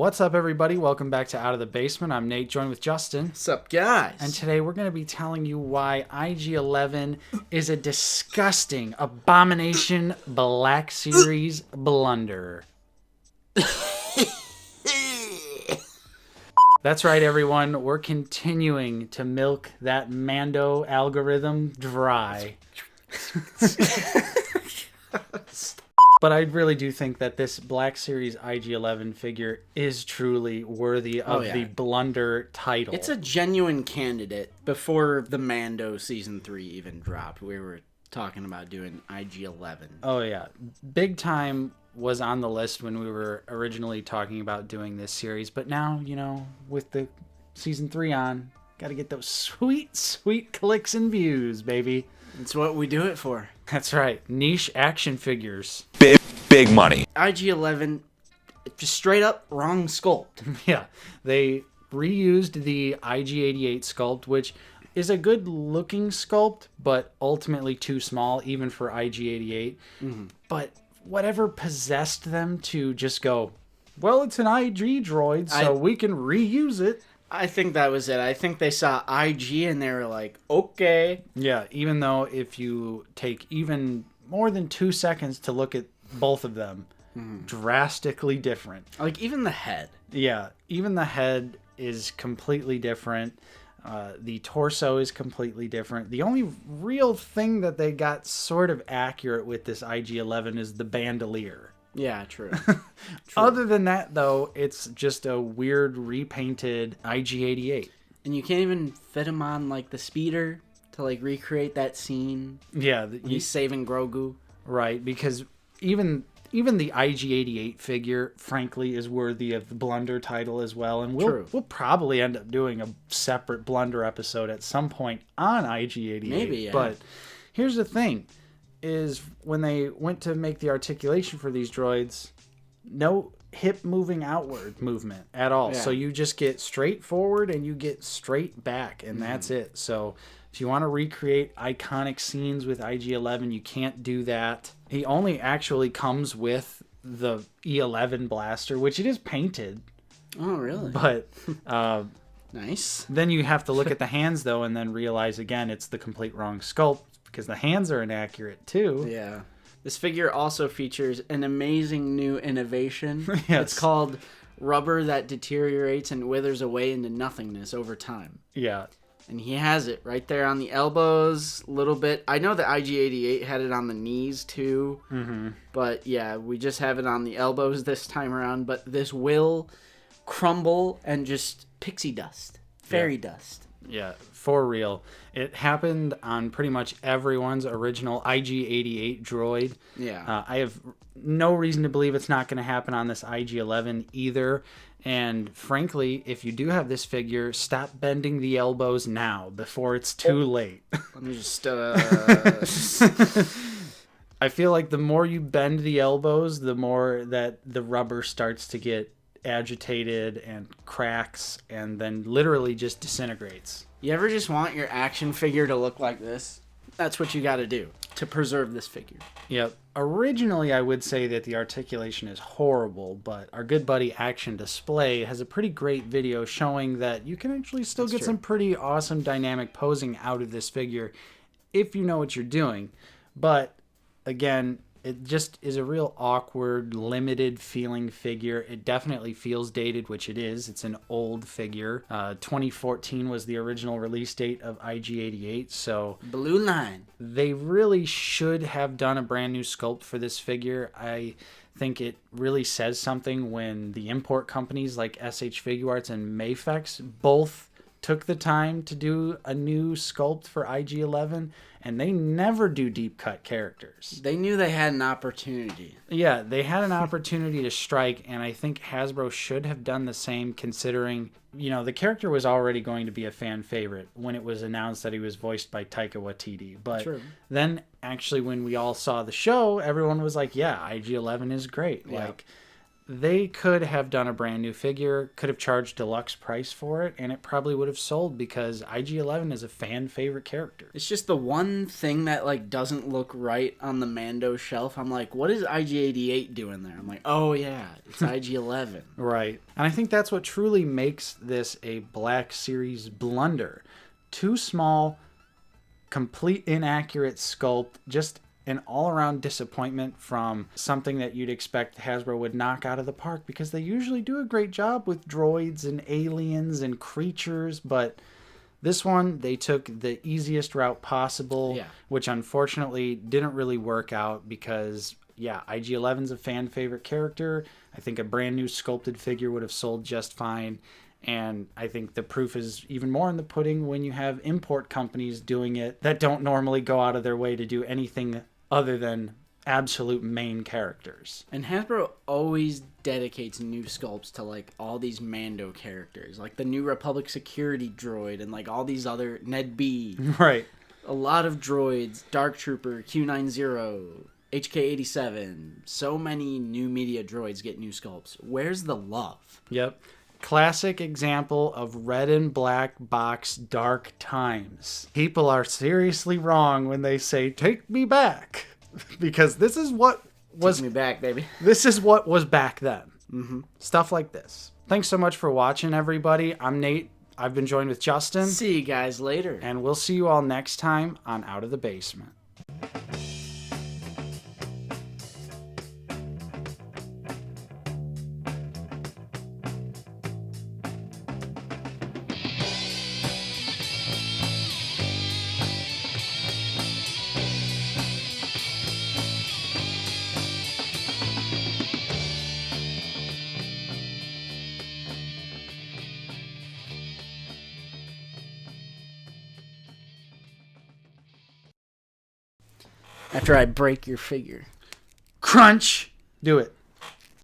What's up, everybody? Welcome back to Out of the Basement. I'm Nate, joined with Justin. What's up, guys? And today we're going to be telling you why IG-11 is a disgusting abomination Black Series blunder. That's right, everyone. We're continuing to milk that Mando algorithm dry. But I really do think that this Black Series IG-11 figure is truly worthy of the blunder title. It's a genuine candidate. Before the Mando Season 3 even dropped, we were talking about doing IG-11. Oh, yeah. Big Time was on the list when we were originally talking about doing this series. But now, you know, with the Season 3 on, got to get those sweet, sweet clicks and views, baby. It's what we do it for. That's right. Niche action figures. Big money. IG-11, just straight up wrong sculpt. Yeah. They reused the IG-88 sculpt, which is a good looking sculpt, but ultimately too small, even for IG-88. Mm-hmm. But whatever possessed them to just go, well, it's an IG droid, so we can reuse it. I think that was it. I think they saw IG and they were like, okay. Yeah, even though if you take even more than 2 seconds to look at both of them, drastically different. Like, even the head. Yeah, even the head is completely different. The torso is completely different. The only real thing that they got sort of accurate with this IG-11 is the bandolier. Yeah, true. Other than that, though, it's just a weird repainted IG-88. And you can't even fit him on, like, the speeder to, like, recreate that scene. Yeah. He's saving Grogu. Right, because even the IG-88 figure, frankly, is worthy of the Blunder title as well. And we'll probably end up doing a separate Blunder episode at some point on IG-88. Maybe, yeah. But here's the thing, is when they went to make the articulation for these droids, no hip moving outward movement at all. Yeah. So you just get straight forward and you get straight back, and that's it. So if you want to recreate iconic scenes with IG-11, you can't do that. He only actually comes with the E11 blaster, which it is painted. Oh, really? But nice. Then you have to look at the hands, though, and then realize, again, it's the complete wrong sculpt, because the hands are inaccurate, too. Yeah. This figure also features an amazing new innovation. Yes. It's called rubber that deteriorates and withers away into nothingness over time. Yeah. And he has it right there on the elbows, a little bit. I know the IG-88 had it on the knees, too. Mm-hmm. But, yeah, we just have it on the elbows this time around. But this will crumble and just pixie dust. Fairy dust. Yeah, for real. It happened on pretty much everyone's original IG-88 droid. Yeah. I have no reason to believe it's not going to happen on this IG-11 either. And frankly, if you do have this figure, stop bending the elbows now before it's too late. Let me just... I feel like the more you bend the elbows, the more that the rubber starts to get agitated and cracks and then literally just disintegrates. You ever just want your action figure to look like this? That's what you got to do to preserve this figure. Yep. Originally, I would say that the articulation is horrible, but our good buddy Action Display has a pretty great video showing that you can actually still get some pretty awesome dynamic posing out of this figure if you know what you're doing. But again, it just is a real awkward, limited feeling figure. It definitely feels dated, which it is. It's an old figure. 2014 was the original release date of IG-88, so... Blue line. They really should have done a brand new sculpt for this figure. I think it really says something when the import companies like SH Figuarts and Mafex both took the time to do a new sculpt for IG-11, and they never do deep cut characters. They knew they had an opportunity. Yeah, they had an opportunity to strike, and I think Hasbro should have done the same, considering, you know, the character was already going to be a fan favorite when it was announced that he was voiced by Taika Waititi. But then actually when we all saw the show, everyone was like, yeah, IG-11 is great. Yeah. Like, they could have done a brand new figure, could have charged deluxe price for it, and it probably would have sold because IG-11 is a fan favorite character. It's just the one thing that like doesn't look right on the Mando shelf. I'm like, what is IG-88 doing there? I'm like, oh yeah, it's IG-11. Right. And I think that's what truly makes this a Black Series blunder. Too small, complete inaccurate sculpt, just an all-around disappointment from something that you'd expect Hasbro would knock out of the park, because they usually do a great job with droids and aliens and creatures, but this one, they took the easiest route possible, which unfortunately didn't really work out because, yeah, IG-11's a fan favorite character. I think a brand new sculpted figure would have sold just fine. And I think the proof is even more in the pudding when you have import companies doing it that don't normally go out of their way to do anything other than absolute main characters. And Hasbro always dedicates new sculpts to like all these Mando characters, like the New Republic security droid and like all these other Ned B. Right. A lot of droids, Dark Trooper, Q90, HK87. So many new media droids get new sculpts. Where's the love? Yep. Classic example of red and black box dark times. People are seriously wrong when they say, take me back. Because this is what was... Take me back, baby. This is what was back then. Mm-hmm. Stuff like this. Thanks so much for watching, everybody. I'm Nate. I've been joined with Justin. See you guys later. And we'll see you all next time on Out of the Basement. After I break your figure. Crunch! Do it.